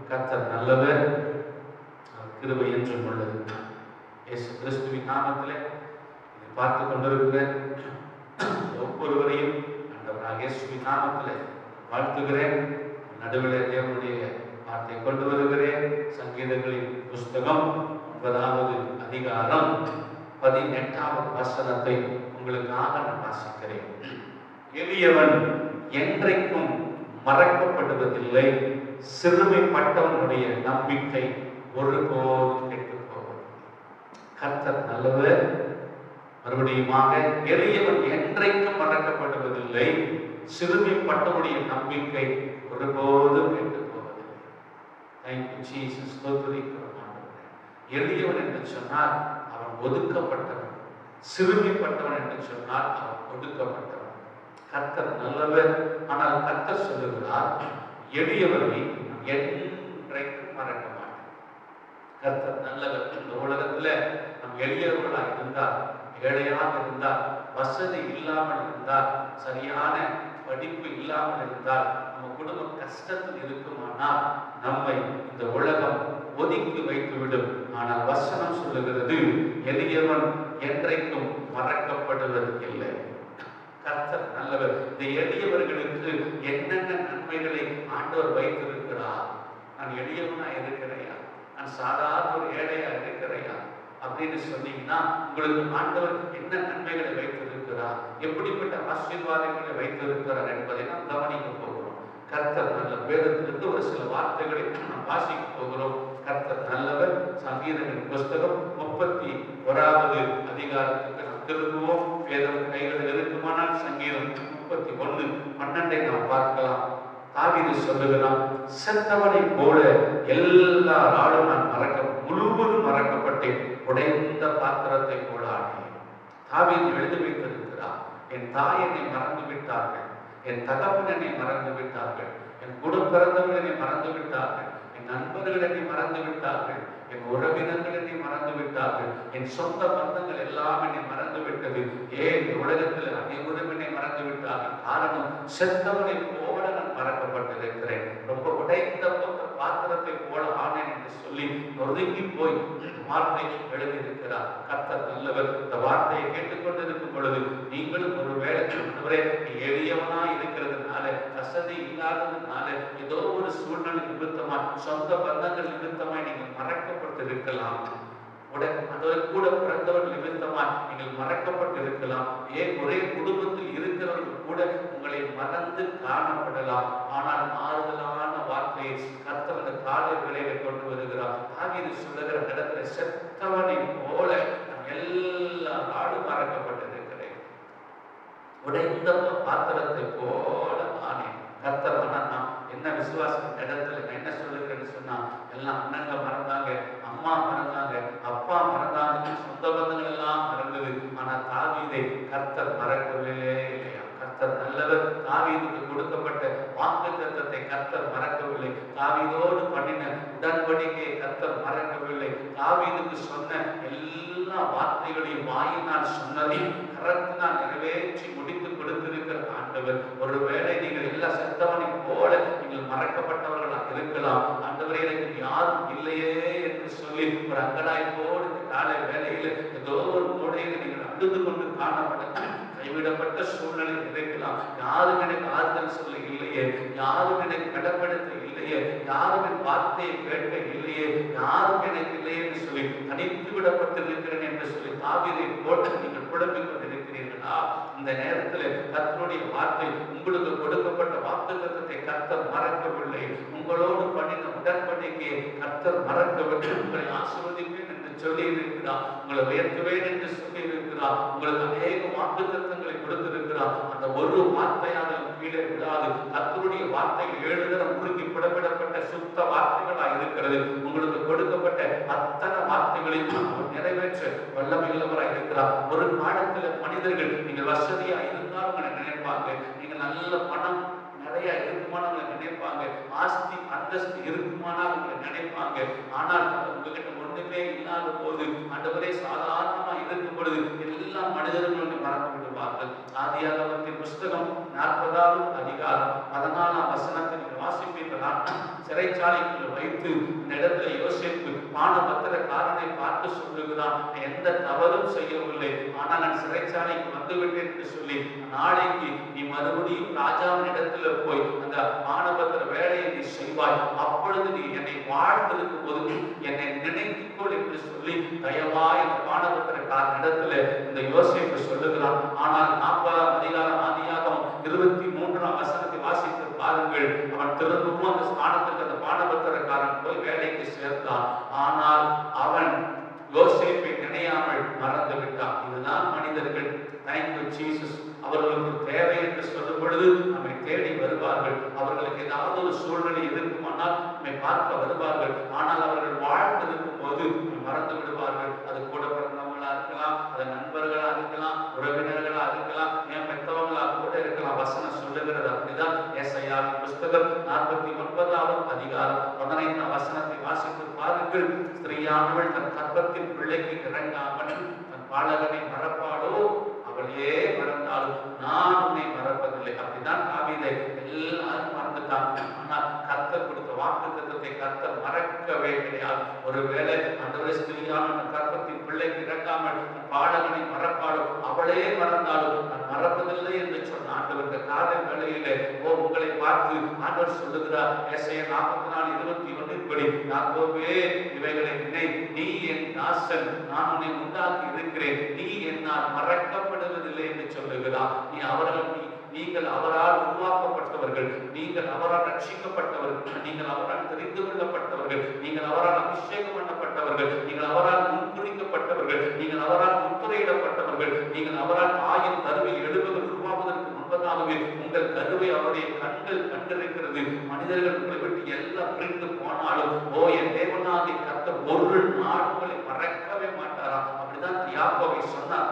கர்த்தர் நல்லவர், கிருபை என்றும் உள்ளது. இயேசு கிறிஸ்துவின் நாமத்திலே இதை பார்த்து கொண்டிருக்கிற ஒவ்வொருவரையும் ஆண்டவராகிய இயேசுவின் நாமத்திலே வாழ்த்துகிறேன். நடுவில் தேவனுடைய வார்த்தை கொண்டு வருகிறேன். சங்கீதங்களின் புஸ்தகம் 9வது அதிகாரம் 18வது வசனத்தை உங்களுக்காக நான் வாசிக்கிறேன். எளியவன் என்றைக்கும் மறக்கப்படுவதில்லை, சிறுமைப்பட்டவனுடைய நம்பிக்கை ஒருபோதும் கெட்டுப் போவதில்லை. கர்த்தர் நல்லவர். மறுபடியுமாக, எளியவன் என்றைக்கும் மறக்கப்படுவதில்லை, சிறுமைப்பட்டவனுடைய நம்பிக்கை ஒருபோதும் கெட்டுப் போவதில்லை. Thank you Jesus. ஸ்தோத்திரிக்கிறோம் ஆண்டவரே. எளியவன் என்று சொன்னால் அவன் ஒதுக்கப்பட்டவன், சிறுமைப்பட்டவன் என்று சொன்னால் அவன் ஒதுக்கப்பட்டவன். கர்த்தர் நல்லவர். ஆனால் கர்த்தர் சொல்லுகிறார், எளியவரை என்றைக்கும் மறக்க மாட்டேன். கர்த்தர் நல்லவர். இந்த உலகத்துல நம் எளியவர்களாக இருந்தால், ஏழையாக இருந்தால், வசதி இல்லாமல் இருந்தால், சரியான படிப்பு இல்லாமல் இருந்தால், நம்ம குடும்பம் கஷ்டத்தில் இருக்குமானால் நம்மை இந்த உலகம் ஒதுக்கி வைத்துவிடும். ஆனால் வசனம் சொல்லுகிறது, எளியவன் என்றைக்கும் மறக்கப்படுவது இல்லை. கர்த்தர் நல்லவர். இந்த எளியவர்களுக்கு என்னென்ன நன்மைகளை ஆண்டவர் வைத்திருக்கிறார். நான் எளியவனா இருக்கிறையா, நான் சாதாரண ஒரு ஏழையா இருக்கிறையா அப்படின்னு சொன்னீங்கன்னா, உங்களுக்கு ஆண்டவர் என்ன நன்மைகளை வைத்திருக்கிறார், எப்படிப்பட்ட ஆசீர்வாதங்களை வைத்திருக்கிறார் என்பதை நாம் கவனிக்க போகிறோம். கர்த்தர் நல்ல. வேதத்திலிருந்து ஒரு சில வார்த்தைகளை நாம் வாசிக்க போகிறோம். கர்த்தர் நல்லவர். சங்கீதங்களின் புஸ்தகம் 31வது அதிகாரத்துக்கு நாம் திரும்புவோம். வேதம் கைகளில் இருக்குமானால் சங்கீதம் 31:12 நாம் பார்க்கலாம். தாவீது சொல்லுகிறான், செத்தவனை போல எல்லா நாளும் நான் முழுவதும் மறக்கப்பட்டேன், உடைந்த பாத்திரத்தை போல ஆனேன். தாவீது எழுதி வைத்திருக்கிறார், என் தாய் என்னை மறந்து விட்டார்கள், என் தகப்பன் என்னை மறந்து விட்டார்கள், என் கூட பிறந்தவர்கள் என்னை மறந்து விட்டார்கள், என் நண்பர்கள் என்னை மறந்து விட்டார்கள், என் உறவினர்கள் என்னை மறந்து விட்டார்கள், என் சொந்த பந்தங்கள் எல்லாம் என்னை மறந்து விட்டது. ஏன் உலகத்தில் அனைவரும் என்னை மறந்து விட்டார்கள். காரணம், செத்தவனை போல நான் மறக்கப்பட்டிருக்கிறேன், ரொம்ப உடைந்த பாத்திரத்தை போல ஆனேன் என்று சொல்லி ஒதுங்கி போய் வார்த்தை எழுதியிருக்கிறார். கர்த்தர் நல்லவர். இந்த வார்த்தையை கேட்டுக்கொண்டிருக்கும் பொழுது நீங்களும் ஒரு வேலை எளியவனா இருக்கிறதுனால, வசதி இல்லாததுனால, ஏதோ ஒரு சூழ்நிலை நிமித்தமா, சொந்த பந்தங்கள் நிமித்தமாய் நீங்கள் மறக்கப்பட்டிருக்கலாம். அதோட கூட பிறந்தவர்கள் நிமித்தமாய் நீங்கள் மறக்கப்பட்டிருக்கலாம். ஏன் ஒரே குடும்பத்தில் இருக்கிறவர்கள் கூட உங்களை மறந்து காணப்படலாம். ஆனால் ஆறுதலான வார்த்தை காலை வேளையில கொண்டு வருகிறார். தாவீது சொல்லுகிற இடத்துல செத்தவனை போல நான் எல்லா நாடும் மறக்கப்பட்டிருக்கிறேன், உடைந்த பாத்திரத்தை போல ஆனேன். கர்த்தர் மறந்தான். என்ன விசுவாசம் இடத்துல என்ன சொல்லுகிறேன்னு சொன்னா, எல்லாம் அண்ணங்க மறந்தாங்க, அம்மா மறந்தாங்க, அப்பா மறந்தாங்க, சொந்த பந்தங்கள் எல்லாம் மறந்தது. ஆனா தாவீதை கர்த்தர் மறக்கவே இல்லையா? கர்த்தர் நல்லவர். தாவீதுக்கு கொடுக்கப்பட்ட வாக்குத்தத்தத்தை கர்த்தர் மறக்கவில்லை. தாவீதோடு பண்ணின உடன்படிக்கையை கர்த்தர் மறக்கவில்லை. தாவீதுக்கு சொன்ன எல்லா வார்த்தைகளையும் வாயினால் சொன்னதையும் கரத்தினால் நிறைவேற்றி முடித்து கொடுத்திருக்கிற ஆண்டவர். ஒருவேளை நீங்கள் எல்லா செத்தவனை போல நீங்கள் மறக்கப்பட்டவர்களாக இருக்கலாம். ஆண்டவரே எனக்கு யாரும் இல்லையே என்று சொல்லி ஒரு அங்கடாய்ப்போடு காலை வேலையில் ஏதோ ஒரு மூடையில் நீங்கள் அழுது கொண்டு காணப்பட்ட கைவிடப்பட்ட சூழ்நிலை இருக்கலாம். யாரும் எனக்கு ஆறுதல் சொல்ல இல்லையே, யாரும் எனக்கு கடப்படுத்த இல்லையே, யாரும் என் வார்த்தையை கேட்க இல்லையே, யாரும் எனக்கு இல்லையே என்று சொல்லி தனித்து விடப்பட்டிருக்கிறேன் என்று சொல்லி தாவீதை போட்டு நீங்கள் குழம்பிக் கொண்டிருக்கிறீர்களா? இந்த நேரத்தில் கர்த்தருடைய வார்த்தை, உங்களுக்கு கொடுக்கப்பட்ட வாக்குத்தத்தத்தை கர்த்தர் மறக்கவில்லை. உங்களோடு பண்ணின உடன்படிக்கையை கர்த்தர் மறக்கவில்லை. உங்களை ஆசீர்வதிப்பேன் என்று சொல்லி இருக்கிறார், உங்களை உயர்த்துவேன் என்று சொல்லி இருக்கிறார், உங்களுக்கு அநேக வாக்குத்தத்தங்களை கொடுத்திருக்கிறார். அந்த ஒரு வார்த்தையாக கீழே விடாது. கர்த்தருடைய வார்த்தைகள் 7 தரம் முழுக்கி புடமிடப்பட்ட சுத்த வார்த்தைகளாக இருக்கிறது. உங்களுக்கு கொடுக்கப்பட்ட அத்தனை வார்த்தைகளையும் நிறைவேற்ற வல்லமையுள்ளவராக இருக்கிறார். ஒரு காலத்துல மனிதர்கள் நீங்கள் வசதியா இருந்தாலும் உங்களை நினைப்பாங்க, நீங்க நல்ல பணம் நிறைய இருக்குமானவங்களை நினைப்பாங்க, ஆஸ்தி அந்தஸ்து இருக்குமானால் உங்களை நினைப்பாங்க. ஆனால் உங்ககிட்ட ஒன்றுமே இல்லாத போது, ஆண்டவரே சாதாரணமா இருக்கும் பொழுது எல்லா மனிதர்களும் மறந்து விடுவார்கள். ஆதியாகமத்தின் புஸ்தகம் 40வது அதிகாரம் 14ஆம் வசனத்தை நீங்கள் வாசிப்பீர்களா? சிறைச்சாலைக்குள்ள வைத்து இந்த இடத்துல யோசேப்பு பானபத்திரக்காரனை பார்த்து சொல்லுகிறான், எந்த தவறும் செய்யவில்லை, ஆனால் நான் சிறைச்சாலைக்கு வந்துவிட்டேன் என்று சொல்லி, நாளைக்கு நீ மறுபடியும் ராஜாவின் இடத்துல போய் அந்த பானபத்திர வேலையை நீ செய்வாய், அப்பொழுது நீ என்னை வாழ்ந்திருக்கும் போது என்னை நினைத்துக்கொள் என்று சொல்லி தயவாய் இந்த பானபத்திரக்காரன் இடத்துல இந்த யோசேப்பு சொல்லுகிறான். ஆனால் 40ஆம் அதிகாரம் ஆதியாகமம் 23ஆம் வசனத்தை வாசித்து பாருங்கள். அவன் திரும்பவும் அந்த ஸ்தானத்துக்கு அந்த பானபத்திரக்காரன் போய் வேலைக்கு சேர்த்தான். ஆனால் அவன் யோசேப்பை நினையாமல் மறந்து விட்டான். இதுதான் மனிதர்கள். Thank you Jesus. அவர்களுக்கு தேவை என்று சொல்லும் பொழுது நம்மை தேடி வருவார்கள். அவர்களுக்கு ஏதாவது ஒரு சூழ்நிலை இருக்குமானால் நம்மை பார்க்க வருவார்கள். ஆனால் அவர்கள் வாழ்ந்திருக்கும் போது மறந்து விடுவார்கள். அது கூட பிறந்தவங்களா இருக்கலாம், அது நண்பர்களா இருக்கலாம், உறவினர்களா இருக்கலாம், ஏன் பெற்றவங்களா கூட இருக்கலாம். வசனம் சொல்லுகிறது அப்படிதான். ஏசாயாவின் புஸ்தகம் 49வது அதிகாரம் 15ஆம் வசனத்தை வாசித்து பாருங்கள். ஸ்திரீயானவள் தன் கர்ப்பத்தின் பிள்ளைக்கு இறங்காமல் தன் பாலகனை மறப்பாளோ, அவளையே மறந்தாலும் நான் உன்னை மறப்பதில்லை. அப்படிதான் தாவீதை எல்லாரும் மறந்துட்டாங்க. ஆனால் கர்த்தர் கொடுத்த வாக்குத்தத்தத்தை கர்த்தர் மறக்கவே கிடையாது. ஒருவேளை அந்த ஸ்திரீயான கர்ப்பத்தின் பிள்ளைக்கு இறங்காமல் பாலகனை மறப்பாலும் அவளே மறந்தாலும் நான் மறப்பதில்லை என்று சொன்ன ஆண்டவருக்கு காலை வேளையிலே உங்களை பார்த்து ஆண்டவர் சொல்லுகிறார். ஏசாயா 44:21 படி, யாக்கோபே இவைகளை நினை, நீ என் தாசன், நான் உன்னை உண்டாக்கி இருக்கிறேன், நீ என்னால் மறக்கப்படுவதில்லை என்று சொல்லுகிறார். நீங்கள் அவரால் உருவாக்கப்பட்டவர்கள், நீங்கள் அவரால் ரட்சிக்கப்பட்டவர்கள், நீங்கள் அவரால் தெரிந்து கொள்ளப்பட்டவர்கள், நீங்கள் அவரால் அபிஷேகம் பண்ணப்பட்டவர்கள், நீங்கள் அவரால் முன்குறிக்கப்பட்டவர்கள், நீங்கள் அவரால் முத்திரையிடப்பட்டவர்கள், நீங்கள் அவரால் தாயின் கருவில் எழுபது உருவாவதற்கு முன்பதாகவே உங்கள் கருவை அவருடைய கண்கள் கண்டிருக்கிறது. மனிதர்கள் உங்களை விட்டு எல்லாம் பிரிந்து போனாலும் என் தேவனாகிய கர்த்தர் ஒரு நாள் உங்களை மறக்கவே மாட்டாராம். அப்படிதான் யாக்கோபை சொன்னார்.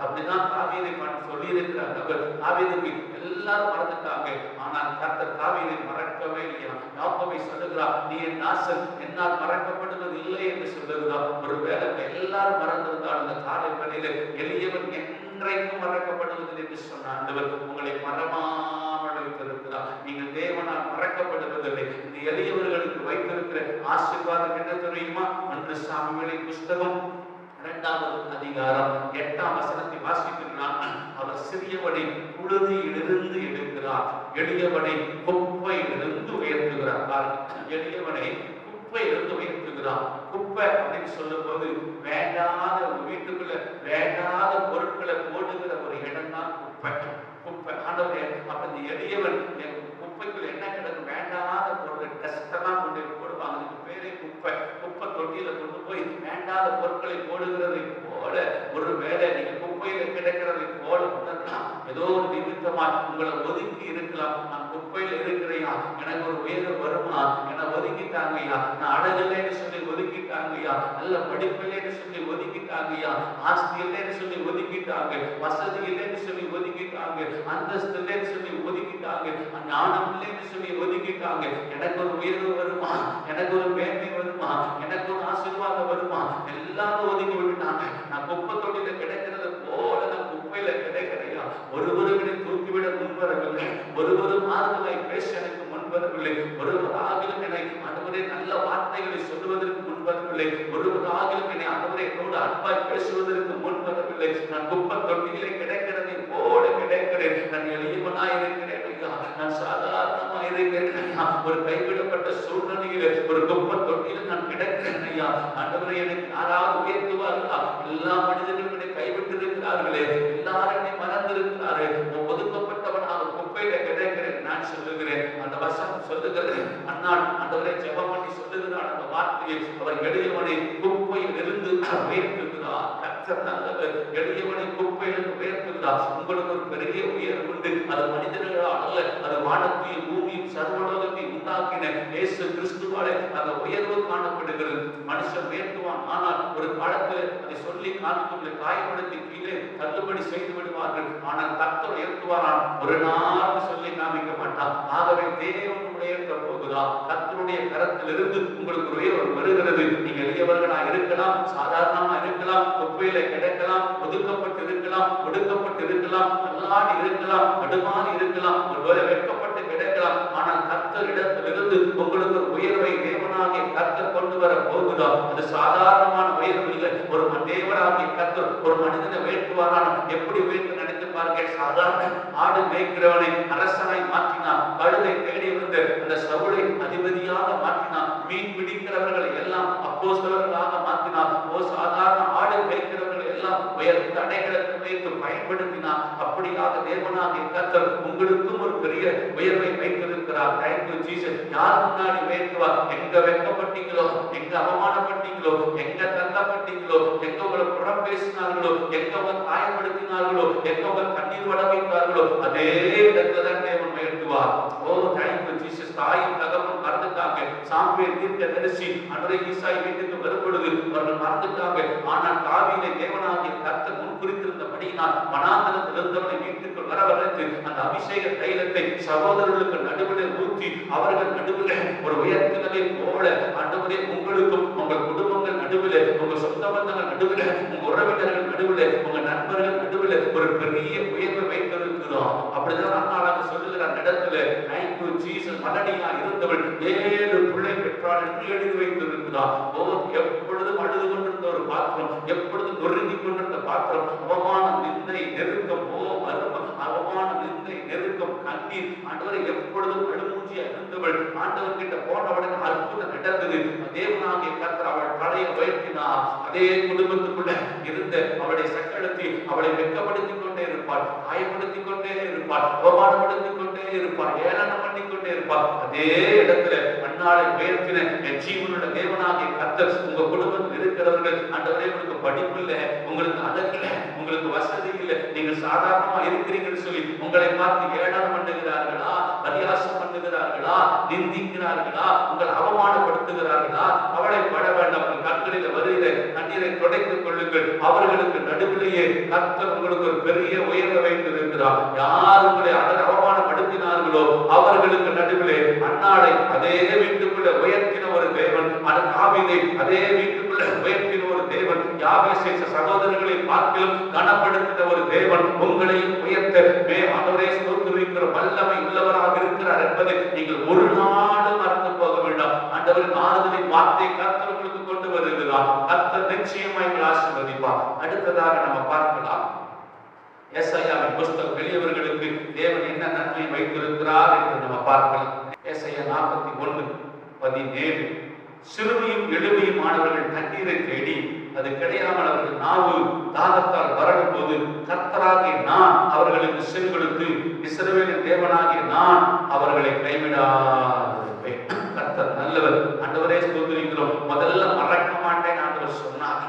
அப்படிதான் தாவீதை சொல்லி இருக்கிறார். அவர் தாவீதுக்கு எல்லாரும் மறந்துட்டாங்க, ஆனால் கர்த்தர் தாவீதை மறக்கவே இல்லையா. யாக்கோபை சொல்லுகிறார், நீ என் தாசன், என்னால் மறக்கப்படுவது இல்லை என்று சொல்லுகிறார். ஒருவேளை எல்லாரும் மறந்திருந்தால் இந்த காலை வேளையில எளியவன் என்றைக்கும் மறக்கப்படுவதில்லை என்று சொன்ன ஆண்டவர் உங்களை மறவாமல் வைத்திருக்கிறார். நீங்கள் தேவனால் மறக்கப்படுவதில்லை. இந்த எளியவர்களுக்கு வைத்திருக்கிற ஆசீர்வாதம் என்ன தெரியுமா? 1 சாமுவேலின் புஸ்தகம் 2வது அதிகாரம் 8ஆம் வசனத்தை வாசிக்கிறார். அவர் சிறியவனை புழுதியிலிருந்து எடுக்கிறார், எளியவனை குப்பையிலிருந்து உயர்த்துகிறார். எளியவனை குப்பையிலிருந்து உயர்த்துகிறார். குப்பை அப்படின்னு சொல்லும் போது வேண்டாத வீட்டுக்குள்ள வேண்டாத பொருட்களை போடுகிற ஒரு இடம் தான் குப்பை. குப்பை ஆண்டவரே, அப்ப இந்த எளியவன் குப்பைக்குள்ள என்ன கிடக்கும்? வேண்டாத பொருள் டெஸ்டெல்லாம் கொண்டு போடுவாங்க. பயனில்லாத பொருட்களை போடுகிறதை போல, ஒரு வேலை நீங்க குப்பையில கிடைக்கிறதை போல உணரலாம். ஏதோ ஒரு நிமித்தமா உங்களை ஒதுக்கி இருக்கலாம். நான் குப்பையில இருக்கிறையா, எனக்கு ஒரு உயர்வு வருமா, என்னை ஒதுக்கிட்டாங்கய்யா, நான் அழகில்லைன்னு சொல்லி ஒதுக்கிட்டாங்கய்யா, நல்ல படிப்பில்லைன்னு சொல்லி ஒதுக்கிட்டாங்கய்யா, ஆஸ்தி இல்லைன்னு சொல்லி ஒதுக்கிட்டாங்க, வசதி இல்லைன்னு சொல்லி ஒதுக்கிட்டாங்க, அந்தஸ்து இல்லைன்னு சொல்லி ஒதுக்கிட்டாங்க, ஞானம் இல்லைன்னு சொல்லி ஒதுக்கிட்டாங்க. எனக்கு ஒரு உயர்வு வருமா, எனக்கு ஒரு மேன்மை வருமா, எனக்கு ஒரு ஆசீர்வாதம் வருமா, எல்லாரும் ஒதுக்கி விட்டுட்டாங்க. நான் குப்பை தொட்டில கிடைக்கிறது போல நான் குப்பையில கிடைக்கிறையா, ஒருவருவினை தூக்கிவிட முன்வரவில்லை, ஒருவரும் ஆறுதலாய் பேச எனக்கு முன்வரவில்லை, ஒருவர் ஆகிலும் என்னை ஆண்டவரே நல்ல வார்த்தைகளை சொல்லுவதற்கு முன்வரவில்லை, ஒருவர் ஆகிலும் என்னை ஆண்டவரே என்னோடு அன்பாய் பேசுவதற்கு முன்வரவில்லை. நான் குப்பை தொட்டியிலே கிடைக்கிறதை போல கிடைக்கிறேன். நான் எளியவனாய் இருக்கிறேன், நான் சாதாரணமா இருக்கிறேன். ஒரு கைவிடப்பட்ட சூழ்நிலையில ஒரு குப்பை தொட்டியில நான் கிடக்கிறேன் ஐயா. ஆண்டவரே எனக்கு யாராவது உயர்த்துவார்களா? எல்லா மனிதர்களும் என்னை கைவிட்டு இருக்கிறார்களே, எல்லாரும் என்னை மறந்திருக்கிறாரே, ஒதுக்கப்பட்டவனாக குப்பையில கிடைக்கிறேன் நான் சொல்லுகிறேன். அந்த வசனம் சொல்லுகிறது, அண்ணாள் ஆண்டவரே ஜெபம் பண்ணி சொல்லுகிறார் அந்த வார்த்தையை. அவர் எளியவனை குப்பையில் இருந்து உயர்த்துகிறார். கர்த்தர் நல்லவர். எளியவனை குப்பையில் உயர்த்துகிறார். உங்களுக்கு ஒரு பெரிய உயர்வு உண்டு. அது மனிதர்களால் அல்ல, அது வானத்தையும் பூமியும் சர்வலோகத்தையும் உண்டாக்கின இயேசு கிறிஸ்துவாலே அந்த உயர்வு காணப்படுகிறது. மனுஷன் உயர்த்துவான், ஆனால் ஒரு காலத்தில் அதை சொல்லி காத்துள்ள காயப்படுத்தி கீழே தள்ளுபடி செய்து விடுவார்கள். ஆனால் கர்த்தர் உயர்த்துவாரான், ஒரு நாள் சொல்லி காமிக்க மாட்டான். ஆகவே தேவன் உயர்த்த போகுதா, கர்த்தருடைய கரத்திலிருந்து உங்களுக்கு உயர்வு வருகிறது. நீங்க எளியவர்களா இருக்கலாம், சாதாரணமா இருக்கலாம், குப்பையில கிடைக்கலாம், ஒதுக்கப்பட்டு இருக்கலாம், ஒடுக்கப்பட்டு இருக்கலாம், நல்லாடி இருக்கலாம், கடுமாறி இருக்கலாம், ஒருவேளை வெட்கப்பட்டு கிடைக்கலாம். ஆனால் கர்த்தர் இடத்திலிருந்து உங்களுக்கு ஒரு உயர்வை தேவனாகிய கர்த்தர் கொண்டு வர போகுதா. அது சாதாரணமான உயர்வு இல்லை. ஒரு தேவனாகிய கர்த்தர் ஒரு மனிதனை உயர்த்துவாரான, எப்படி உயர்த்து நினைத்து பாருங்க. சாதாரண ஆடு மேய்க்கிறவனை அரசனை மாற்றினார், கழுதை தேடி வந்து அந்த சவுளை அதிபதியாக மாற்றினார், மீன் பிடிக்கிறவர்களை எல்லாம் அப்போஸ்தலர்களாக மாற்றினார். சாதாரண ஆடு மேய்க்கிறவர்களை எல்லாம் உயர்ந்த அடைகளுக்கு வைத்து பயன்படுத்தினார். அப்படியாக தேவனாகிய கர்த்தர் உங்களுக்கும் ஒரு பெரிய உயர்வை வைத்திருக்கிறார். Thank you Jesus. யார் முன்னாடி உயர்த்துவார்? எங்க வெட்கப்பட்டீங்களோ, எங்க அவமானப்பட்டீங்களோ, எங்க தள்ளப்பட்டீங்களோ, எங்க உங்களை புறம் பேசினார்களோ, எங்க உங்களை காயப்படுத்தினார்களோ, எங்க உங்களை கண்ணீர் வட வைத்தார்களோ, அதே இடத்துல தான் தேவன் உயர்த்துவார். ஓ தேங்க்யூ ஜீசஸ். தாயும் தகவல் மறந்துட்டாங்க. சாமுவேல் தீர்க்கதரிசி அன்றைய ஈசாய் வீட்டுக்கு வரும்பொழுது அவர்கள் மறந்துட்டாங்க. ஆனால் தாவீதை தேவனாகிய கர்த்தர் முன்குறித்திருந்தபடியினால் வனாந்தரத்தில் இருந்தவனை வீட்டுக்குள் வரவழைத்து அந்த அபிஷேக தைலத்தை சகோதரர்களுக்கு நடுவில் ஊற்றி அவர்கள் நடுவில் ஒரு உயர்த்தினதை போல ஆண்டவரே உங்களுக்கும் உங்கள் குடும்பங்கள் நடுவில், உங்க சொந்த பந்தங்கள் நடுவில், உங்க உறவினர்கள் நடுவில், உங்க நண்பர்கள் நடுவில் ஒரு பெரிய உயர்வை வைத்திருக்கிறோம். அப்படிதான் அண்ணாளாக சொல்லுகிறார் இடத்துல. Thank you Jesus. மலடியா இருந்தவள் 7 பிள்ளை பெற்றாள் என்று எழுதி வைத்திருக்கிறார். எப்பொழுதும் அழுது கொண்டிருந்த ஒரு பாத்திரம், எப்பொழுதும் நொறுங்கி கொண்டிருந்த பாத்திரம், அவமானம், நிந்தை, நெருக்கம், அவமானம், நிந்தை, நெருக்கம், கண்ணீர், ஆண்டவரை எப்பொழுதும் அழுமூஞ்சியா இருந்தவள் ஆண்டவர் கிட்ட போனவுடன் அற்புதம் நடந்தது. தேவனாகிய கர்த்தர் அவள் தலையை உயர்த்தினார். அதே குடும்பத்துக்குள்ள இருந்த அவளை சக்களத்தி அவளை வெட்கப்படுத்திக் கொண்டே இருப்பாள், காயப்படுத்திக் கொண்டே இருப்பாள், அவமானப்படுத்திக் கொண்டே இருப்பாள், ஏளனம் பண்ணிக் கொண்டே இருப்பாள். அதே இடத்துல அன்னாளை உயர்த்தின என் ஜீவனுள்ள தேவனாகிய கர்த்தர் உங்க குடும்பத்தில் இருக்கிறவர்கள், ஆண்டவரே உங்களுக்கு படிப்பு இல்லை, உங்களுக்கு அழகு இல்லை, உங்களுக்கு வசதி இல்லை, நீங்கள் சாதாரணமா இருக்கிறீங்கன்னு சொல்லி உங்களை பார்த்து ஏளனம் பண்ணுகிறார்களா, பரியாசம் பண்ணுகிறார்களா, நிந்திக்கிறார்களா, உங்களை அவமானப்படுத்துகிறார்களா, அவளை பட வேண்டாம். உங்கள் கண்களில் வருகிற கண்ணீரை துடைத்துக் கொள்ளுங்கள். அவர்களுக்கு நடுவிலேயே கர்த்தர் உங்களுக்கு ஒரு பெரிய உயர்வை வைத்திருக்கிறார். யார் உங்களை அவமானப்படுத்தினார்களோ அவர்களுக்கு நடுவிலே அன்னாளை அதே வீட்டுக்குள்ள உயர்த்தின ஒரு தேவன், தாவீதை அதே வீட்டுக்குள்ள உயர்த்தின ஒரு தேவன், யாபேசை சகோதரர்களை பார்க்கிலும் கனப்படுத்தின ஒரு தேவன் உங்களையும் உயர்த்த ஆண்டவரே ஸ்தோத்திரிக்கிற வல்லமை உள்ளவராக இருக்கிறார் என்பதை நீங்கள் ஒரு நாளும் மறந்து போக வேண்டாம். ஆண்டவரின் ஆறுதலின் வார்த்தை கர்த்தர் உங்களுக்கு கொண்டு வருகிறார். கர்த்தர் நிச்சயமாய் ஆசீர்வதிப்பார். அடுத்ததாக நம்ம பார்க்கலாம் ஏசாயாவின் புஸ்தகம். வெளியவர்களுக்கு தேவன் என்ன நன்மை வைத்திருக்கிறார் என்று நம்ம பார்க்கலாம். ஏசாயா 41:17. சிறுமியும் எளிமையும் ஆனவர்கள் தண்ணீரை தேடி அது கிடையாமல் அவர்கள் நாவு தாகத்தால் வறடும் போது கர்த்தராகிய நான் அவர்களுக்கு செவி கொடுத்து இஸ்ரவேலின் தேவனாகிய நான் அவர்களை கைவிடாதிருப்பேன். கர்த்தர் நல்லவர். ஆண்டவரே ஸ்தோத்திரிக்கிறோம். முதல்ல மறக்க மாட்டேன் ஆண்டவர் சொன்னார்.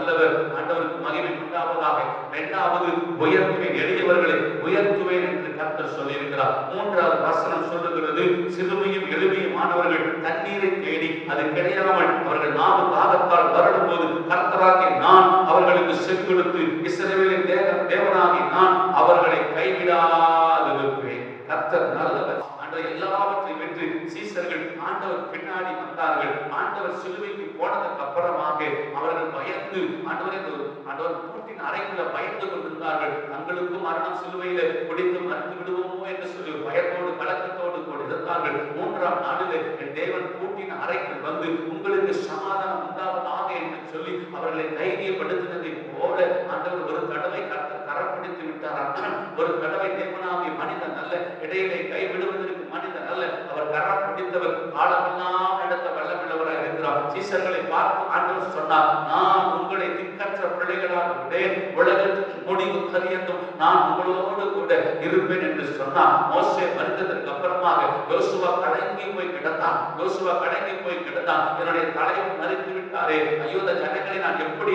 நல்லவர். ஆண்டவருக்கு மகிமை உண்டாவதாக. இரண்டாவது, உயர்த்துவேன், எளியவர்களை உயர்த்துவேன் என்று கர்த்தர் சொல்லியிருக்கிறார். மூன்றாவது வசனம் சொல்லுகிறது, சிறுமையும் எளிமையுமானவர்கள் தண்ணீரை தேடி அது கிடையாமல் அவர்கள் நாவு தாகத்தால் வருடும் போது கர்த்தராகிய நான் அவர்களுக்கு செவி கொடுத்து இஸ்ரவேலின் தேவனாகிய நான் அவர்களை கைவிடாதிருப்பேன். கர்த்தர் நல்லவர். எல்லாவற்றையும் வென்று சீசர்கள் ஆண்டவர் பின்னாடி வந்தார்கள். ஆண்டவர் சிலுவைக்கு போனதுக்கு அப்புறமாக அவர்கள் பயந்து ஆண்டவர் கூட்டின் அறைக்குள்ள பயந்து கொண்டிருந்தார்கள். தங்களுக்கும் மரணம் சிலுவையில பிடித்து மறுத்து விடுவோமோ என்று சொல்லி பயத்தோடு கலக்கத்தோடு கூட இருந்தார்கள். மூன்றாம் நாளிலே என் தேவன் கூட்டின் அறைக்குள் வந்து உங்களுக்கு சமாதானம் உண்டாவதாக என்று சொல்லி அவர்களை தைரியப்படுத்தினதை போல ஆண்டவர் ஒரு தடவை கரம் பிடித்து விட்டார். ஒரு தடவை தேவனாகிய மனிதன் அல்ல, இடையிலே கைவிடுவதற்கு மனிதன் அல்ல, அவர் கரம் பிடித்தவர், காலமெல்லாம் நடத்த வல்லமுள்ளவராக இருக்கிறார். சீசர்களை பார்த்து ஆண்டவர் சொன்னார், நான் உங்களை திக்கற்ற பிள்ளைகளாக விடேன், உலகத்துக்கு முடிவு பரியந்தம் நான் உங்களோடு கூட இருப்பேன் என்று சொன்னார். மோசே மரித்ததற்கு அப்புறமாக யோசுவா கலங்கி போய் கிடந்தான். என்னுடைய தலையை மறித்து விட்டாரே, ஐயோ இந்த ஜனங்களை நான் எப்படி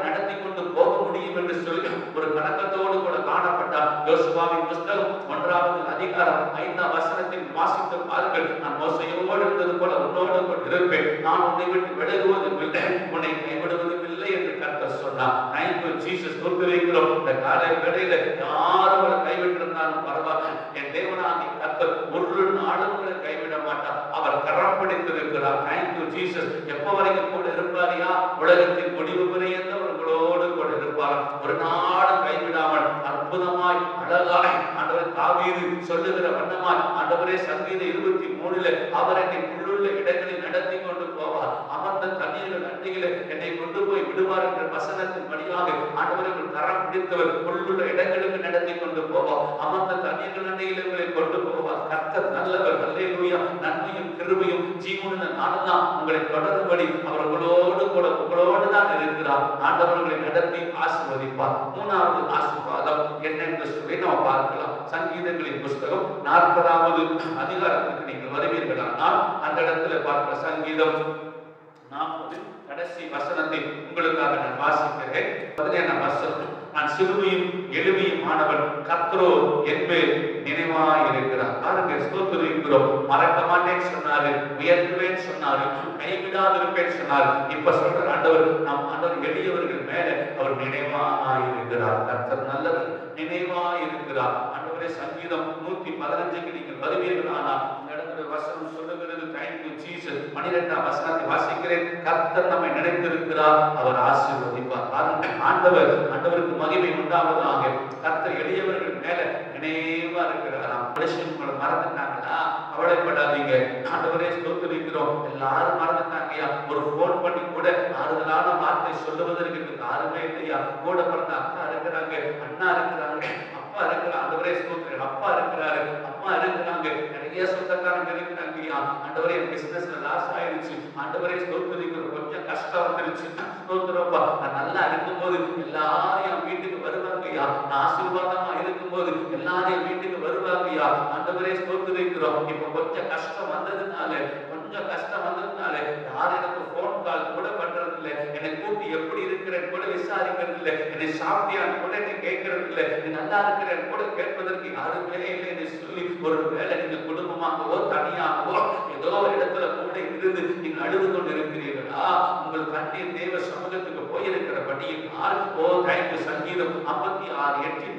நடத்தி கொண்டு போக முடியும் என்று சொல்லி ஒரு கலக்கத்தோடு கூட காணப்பட்டார். யோசுவாவின் புஸ்தகம் 1வது அதிகாரம் 5ஆம் வசனத்தில் வாசித்து பாருங்கள். நான் மோசையோடு இருந்தது போல உன்னோடு கூட இருப்பேன், நான் உன்னை விட்டு விலகுவதும் இல்லை, உன்னை கைவிடுவதும் இல்லை என்று கர்த்தர் சொன்னார். Thank you Jesus. வைக்கிறோம். இந்த காலை வேளையில யாரும் உங்களை கைவிட்டிருந்தாலும் பரவாயில்லை, என் தேவனாகிய கர்த்தர் ஒரு நாளும் உங்களை கைவிட மாட்டார். அவர் கரம் பிடித்திருக்கிறார். Thank you Jesus. எப்ப வரைக்கும் கூட இருப்பாரியா? உலகத்தின் முடிவு வரையும் உங்களோடு கூட இருப்பார். ஒரு நாளும் கைவிடாமல் அற்புதமாய் அழகாய் ஆண்டவர் தாவீது சொல்லுகிற வண்ணமாய் ஆண்டவரே சங்கீதம் 23 அவர் என்னை உள்ளுள்ள இடங்களில் நடத்தி கொண்டு போவார், அமர்ந்த தண்ணீர்கள் அண்டையில என்னை கொண்டு போய் விடுவார் என்ற வசனத்தின் படியாக ஆண்டவரை கரம் பிடித்தவர் உள்ளுள்ள இடங்களுக்கு நடத்தி கொண்டு போவார், அமர்ந்த தண்ணீர்கள் அண்டையில உங்களை கொண்டு போவார். கர்த்தர் நல்லவர். அல்லேலூயா. நன்மையும் கிருபையும் ஜீவனுள்ள நாளெல்லாம் உங்களை தொடரும்படி அவர் உங்களோடு தான் இருக்கிறார். ஆண்டவர்களை நடத்தி ஆசீர்வதிப்பார். மூணாவது ஆசீர்வாதம் என்ன என்று சொல்லி நாம் பார்க்கலாம். சங்கீதங்களின் புஸ்தகம் 40வது அதிகாரத்துக்கு நீங்கள் வருவீர்களானால் அந்த இடத்துல பார்க்கிற சங்கீதம் 40 கடைசி வசனத்தை உங்களுக்காக நான் வாசிக்கிறேன். 17ஆம் வசனம், நான் சிறுமையும் எளிமையுமானவன், கர்த்தரோ என்பேர் நினைவாய் இருக்கிறார். பாருங்க, ஸ்தோத்திரிக்கிறோம். மறக்க மாட்டேன்னு சொன்னாரு, உயர்த்துவேன்னு சொன்னாரு, கைவிடாதிருப்பேன்னு சொன்னாரு. இப்ப சொல்ற ஆண்டவர், நம் ஆண்டவர் எளியவர்கள் மேல அவர் நினைவாய் இருக்கிறார். கர்த்தர் நல்லவர், நினைவாய் இருக்கிறார். ஆண்டவரே சங்கீதம் 115க்கு நீங்கள் வருவீர்கள். ஆனால் இந்த இடத்துல வசனம் சொல்லுகிறது, தேங்க்யூ ஜீசஸ். 12ஆம் வசனத்தை வாசிக்கிறேன். கர்த்தர் நம்மை நினைத்திருக்கிறார், அவர் ஆசீர்வதிப்பார். ஆண்டவருக்கு மகிமை உண்டாவதாக. கர்த்தர் எளியவர்கள் மேல நினைவா இருக்கிறாராம். உங்களை மறந்துட்டாங்களா? கவலைப்படாதீங்க. ஆண்டவரே ஸ்தோத்திரிக்கிறோம். எல்லாரும் மறந்துட்டாங்கயா. ஒரு போன் பண்ணி கூட ஆறுதலான வார்த்தை சொல்லுவதற்கு யாருமே இல்லையா. கூட பிறந்த அக்கா இருக்கிறாங்க, அண்ணா இருக்கிறாங்க, அப்பா இருக்கிறாங்க. ஆண்டவரே ஸ்தோத்திரம். அப்பா இருக்கிறாரு, அம்மா இருக்கிறாங்க, நிறைய சொந்தக்காரங்க இருக்கிறாங்கய்யா. ஆண்டவரே பிசினஸ்ல லாஸ் ஆயிடுச்சு, ஆண்டவரே ஸ்தோத்திரிக்கிறோம், கொஞ்சம் கஷ்டம் வந்துருச்சு, ஸ்தோத்திரப்பா. நான் நல்லா இருக்கும்போது எல்லாரையும் வீட்டுக்கு வருவாங்கய்யா. நான் ஆசீர்வாதமா இருக்கும்போது எல்லாரையும் வீட்டுக்கு வருவாங்கய்யா. ஆண்டவரே ஸ்தோத்திரிக்கிறோம். இப்ப கொஞ்சம் கஷ்டம் வந்ததுனால யாரும் எனக்கு போன் கால் கூட பண்றது இல்லை, என்னை கூட்டி எப்படி இருக்கிறேன் கூட விசாரிக்கிறது இல்லை, என்னை சாப்பிட்டியான்னு கூட என்னை கேட்கறது இல்லை, நீ நல்லா இருக்கிறேன் கூட கேட்பதற்கு யாருமே இல்லை என்று சொல்லி ஒரு வேலை நீங்க குடும்பமாகவோ தனியாகவோ ஏதோ ஒரு இடத்துல கூட இருந்து நீங்க அழுது கொண்டு இருக்கிறீர்களா? உங்கள் கண்ணீர் தேவ சமூகத்துக்கு போயிருக்கிறபடியினால் தேங்க்யூ. சங்கீதம் 56:8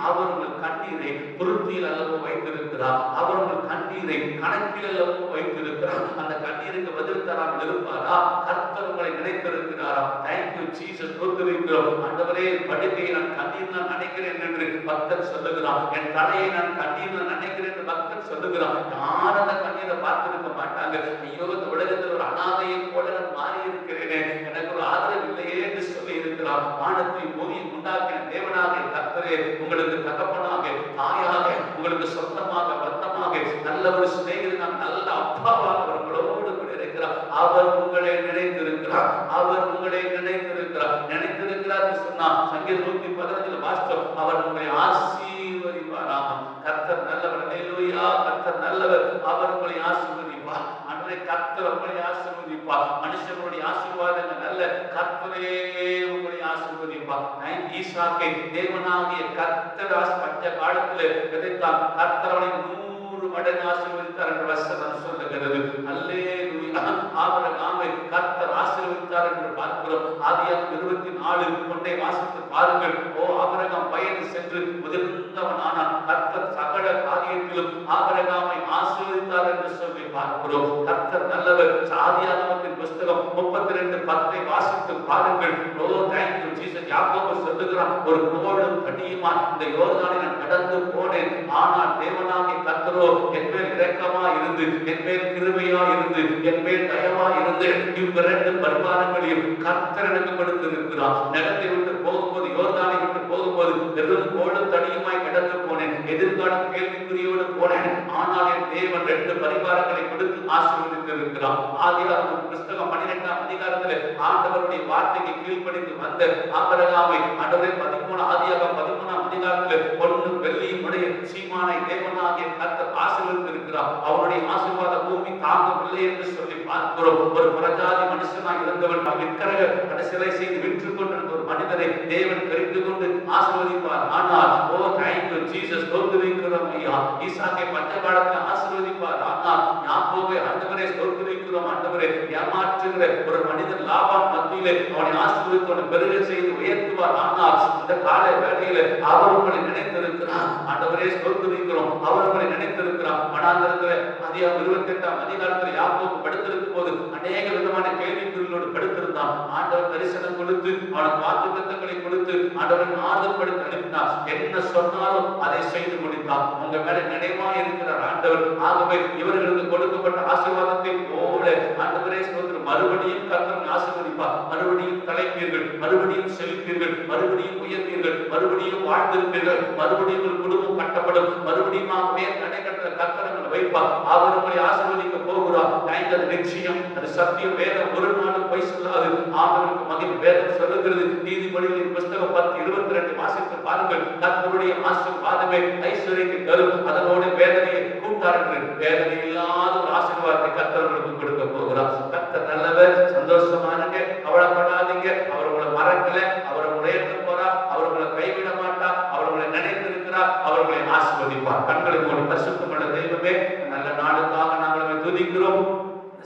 அவர் உங்கள் கண்ணீரை துருத்தியில் அளவு வைத்திருக்கிறார், அவர் உங்கள் கண்ணீரை கணக்கில் அளவு வைத்திருக்கிறார். அந்த கண்ணீருக்கு பதில் தராமல் இருப்பாரா? கர்த்தர் உங்களை நினைத்திருக்கிறாரா? Thank you Jesus. ஆண்டவரே படுக்கையை நான் கண்ணீர் நான் நினைக்கிறேன் என்று பக்தர் சொல்லுகிறான். என் தலையை நான் கண்ணீர் நான் நினைக்கிறேன் என்று பக்தர் சொல்லுகிறான். யார் அந்த கண்ணீரை பார்த்திருக்க மாட்டாங்க. ஐயோ, இந்த உலகத்தில் ஒரு அனாதையை போல நான் மாறி இருக்கிறேனே, எனக்கு ஒரு ஆதரவு இல்லையே என்று சொல்லி இருக்கிறார். வானத்தை பூமியை உண்டாக்கின தேவனாக கர்த்தரே உங்களுக்கு தகப்பனாக, தாயாக, உங்களுக்கு சொந்தமாக, பத்தமாக, நல்ல ஒரு சிநேகிதனாக, நல்ல அப்பாவாக அவர்களோடு கூட இருக்கிறார். அவர் உங்களை நினைத்திருக்கிறார். சொன்னா சங்கீதம் 115 வாஸ்தவம். அவர் உங்களை ஆசீர்வதிப்பாராம். கர்த்தர் நல்லவர். அல்லேலூயா. கர்த்தர் நல்லவர். அவர் உங்களை ஆசீர்வதிப்பார். ஆண்டவரே கர்த்தர் உங்களை ஆசீர்வதிப்பா. மனுஷனுடைய ஆசீர்வாதங்கள் அல்ல, கர்த்தரே உங்களை ஆசீர்வதிப்பா. ஈசாக்கை தேவனாகிய கர்த்தர் பஞ்ச காலத்தில் விதைத்தார், கர்த்தர் அவனை 100 மடங்கு ஆசீர்வதித்தார் என்று வசனம் சொல்லுகிறது. அல்லேலூயா. ஆபிரகாமை கர்த்தர் ஆசீர்வதித்தார் என்று பார்க்கிறோம். ஆதியாகமம் 24 கொண்டே வாசித்து பாருங்கள். ஆபிரகாம் பயணி சென்று முதிர்ந்தவனானான், கர்த்தர் சகல காரியத்திலும் ஆபிரகாமை ஆசீர்வதித்தார் என்று சொல்லி பார்க்கிறோம். கர்த்தர் நல்லவர். ஆதியாகமத்தின் புஸ்தகம் 32:10 வாசித்து பாருங்கள். Thank you Jesus. யாக்கோபு சொல்லுகிறான், ஒரு கோலும் கடியுமா இந்த யோர்தானை நான் கடந்து போனேன், ஆனால் தேவனாகிய கர்த்தரோ என் மேல் இரக்கமா இருந்து, என் மேல் கிருபையா இருந்து, என் மேல் தயவா இருந்து இவ்விரண்டு பரிமாணங்களையும் கர்த்தர் எனக்கு கொடுத்திருக்கிறார். நிலத்தை விட்டு போகும்போது, யோர்தானை விட்டு போகும்போது வெறும் கோலும் தடியுமாய் கடந்து போனேன், எதிர்காலம் கேள்விக்குறியோடு போனேன், ஆனால் என் தேவன் 2 பரிவாரங்களை கொடுத்து ஆசீர்வதித்திருக்கிறார். ஆதியாகமம் புஸ்தகம் 12ஆம் அதிகாரத்தில் ஆண்டவருடைய வார்த்தைக்கு கீழ்ப்படிந்து வந்த ஆபிரகாமை ஆண்டவரே ஆதியாகமம் 13ஆம் அதிகாரத்தில் பொன்னும் வெள்ளியும் உடைய சீமானை தேவனாகிய கர்த்தர் ஆசீர்வதித்திருக்கிறார். அவருடைய ஆசீர்வாத பூமி தாங்கவில்லை என்று சொல்லி பார்க்கிறோம். ஒரு புறஜாதி மனுஷனாய் இருந்தவன் விக்கிரக சிலை செய்து விற்று கொண்டிருந்த ஒரு மனிதனை தேவன் தெரிந்து கொண்டு ஆசீர்வதிப்பார். ஆனால் தேங்க் யூ ஜீசஸ், ஸ்தோத்திரிக்கிறோம் ஐயா. ஈசாக்கை பஞ்ச காலத்தில் ஆசீர்வதிப்பார். ஆனால் யாக்கோபை ஆண்டவரே ஸ்தோத்திரிக்கிறோம் ஆண்டவரே. ஏமாற்றுகிற ஒரு மனிதன் லாபான் மத்தியிலே அவனை ஆசீர்வதித்து அவனை பெருக செய்து உயர்த்துவார். ஆனால் இந்த காலை வேளையில அவர் உங்களை நினைத்திருக்கிறார் ஆண்டவரே, ஸ்தோத்திரிக்கிறோம். அவர் உங்களை நினைத்திருக்கிறார். வனாந்தரத்தில் அதிகாரம் 28ஆம் அதிகாரத்தில் யாக்கோபு படுத்திருக்கும் போது அநேக விதமான கேள்விக்குறிகளோடு படுத்திருந்தான். ஆண்டவர் தரிசனம் கொடுத்து அவனுக்கு வாக்குத்தத்தங்களை கொடுத்து ஆண்டவரின் ஆறுதல் படுத்தி அனுப்பினார். என்ன சொன்னாலும் அதை செய்து முடித்தார். உங்க மேல நினைவா இருக்கிறார் ஆண்டவர். ஆகவே இவர்களுக்கு கொடுக்கப்பட்ட ஆசீர்வாதத்தை போல ஆண்டவரே ஸ்தோத்திரம், மறுபடியும் கர்த்தர் ஆசீர்வதிப்பார். மறுபடியும் தலைப்பீர்கள், மறுபடியும் செழிப்பீர்கள், மறுபடியும் உயர்வீர்கள், மறுபடியும் வாழ்ந்திருப்பீர்கள், மறுபடியும் ஒரு குடும்பம் கட்டப்படும், மறுபடியும் மேல் நடைகட்ட கர்த்தரங்களை வைப்பார். அவர் உங்களை ஆசீர்வதிக்க போகிறார். அது நிச்சயம், அது சத்தியம். வேதம் ஒரு நாளும் பொய் சொல்லாது. ஆண்டவருக்கு மகிமை. வேதம் சொல்லுகிறது, நீதிமொழிகளின் புஸ்தகம் 10:22 வாசித்து பாருங்கள். கர்த்தருடைய ஆசீர்வாதமே ஐஸ்வர்யத்தை தரும், அதனோடு வேதனையை கூட்டார் என்று. வேதனை இல்லாத ஒரு ஆசீர்வாதத்தை கர்த்தர்களுக்கு கொடுக்க போகிறார். கர்த்தர் நல்லவர். சந்தோஷமானுங்க, கவலைப்படாதீங்க. அவர் உங்களை மறக்கல, அவர் உங்களை உயர்த்த போறார், அவர் உங்களை கைவிட மாட்டார், அவர் உங்களை நினைத்திருக்கிறார், அவர்களை ஆசீர்வதிப்பார். கண்களை மூடி பரிசுத்தமுள்ள தெய்வமே, நல்ல நாளுக்காக நாங்கள் துதிக்கிறோம்.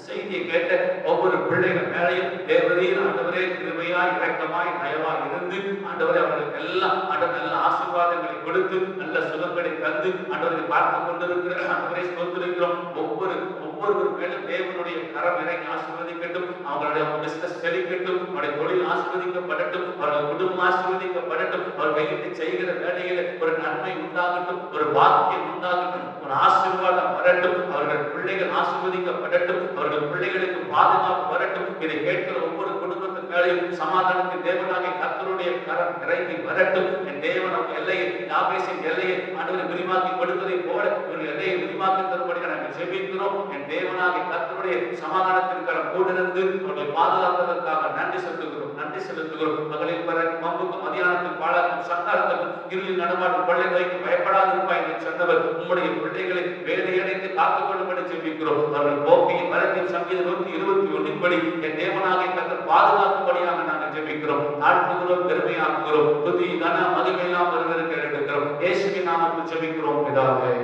செய்தியை கேட்ட ஒவ்வொரு பிள்ளைகள் மேலையும் தேவரீர் ஆண்டவரே கிருபையாய் இரக்கமாய் தயவாய் இருந்து ஆண்டவரே அவர்களுக்கு எல்லாம் நல்ல ஆசீர்வாதங்களை கொடுத்து நல்ல சுகங்களை தந்து ஆண்டவரை பார்த்து கொண்டிருக்கிற ஆண்டவரை ஸ்தோத்திரிக்கிறோம். ஒவ்வொருவர் மேலும் தேவனுடைய கரம் இறங்கி ஆசீர்வதிக்கட்டும். அவங்களுடைய பிசினஸ் செழிக்கட்டும், அவருடைய தொழில் ஆசீர்வதிக்கப்படட்டும், அவர்கள் குடும்பம் ஆசீர்வதிக்கப்படட்டும். அவர் கையிட்டு செய்கிற வேலையில ஒரு நன்மை உண்டாகட்டும், ஒரு பாக்கியம் உண்டாகட்டும், ஒரு ஆசீர்வாதம் வரட்டும். அவர்கள் பிள்ளைகள் ஆசீர்வதிக்கப்படட்டும், அவர்கள் பிள்ளைகளுக்கு பாதுகாப்பு வரட்டும். இதை கேட்கிற ஒவ்வொரு குடும்பத்தின் மேலையும் சமாதானத்தின் தேவனாகிய கர்த்தருடைய கரம் இறங்கி வரட்டும். என் தேவன் அவங்க எல்லையை, யாபேசின் எல்லையை ஆண்டவரை விரிவாக்கி கொடுத்ததை போல இவர்கள் எல்லையை விரிவாக்கி தரும்படி நாங்கள் ஜெபிக்கிறோம். என் தேவனாகிய கர்த்தருடைய சமாதானத்தின் கரம் கூடிருந்து அவர்களை பாதுகாப்பதற்காக நன்றி செலுத்துகிறோம். மகளிர் மம்புக்கும் மதியானத்தில் பாழாக்கும் சந்தானத்துக்கும் இருளில் நடமாடும் கொள்ளை நோய்க்கு பயப்படாதிருப்பாய் என்று சொன்னவர் உம்முடைய பிள்ளைகளை வேலையடைந்து காத்துக் கொள்ளும்படி ஜெபிக்கிறோம். அவர்கள் போக்கையின் மரத்தில் சங்கீதம் 121 படி என் தேவனாகிய கர்த்தர் பாதுகாக்கும்படியாக நாங்கள் ஜெபிக்கிறோம். தாழ்த்துகிறோம், பெருமையாக்குகிறோம். துதி கன மகிமையெல்லாம் ஒருவருக்கு எடுக்கிறோம். இயேசுவின் நாமத்தில் ஜெபிக்கிறோம் பிதாவே,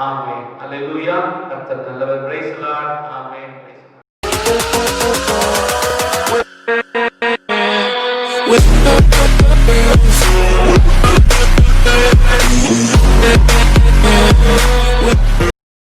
ஆமென். அல்லேலூயா. கர்த்தர் நல்லவர். Praise the Lord. Amen. With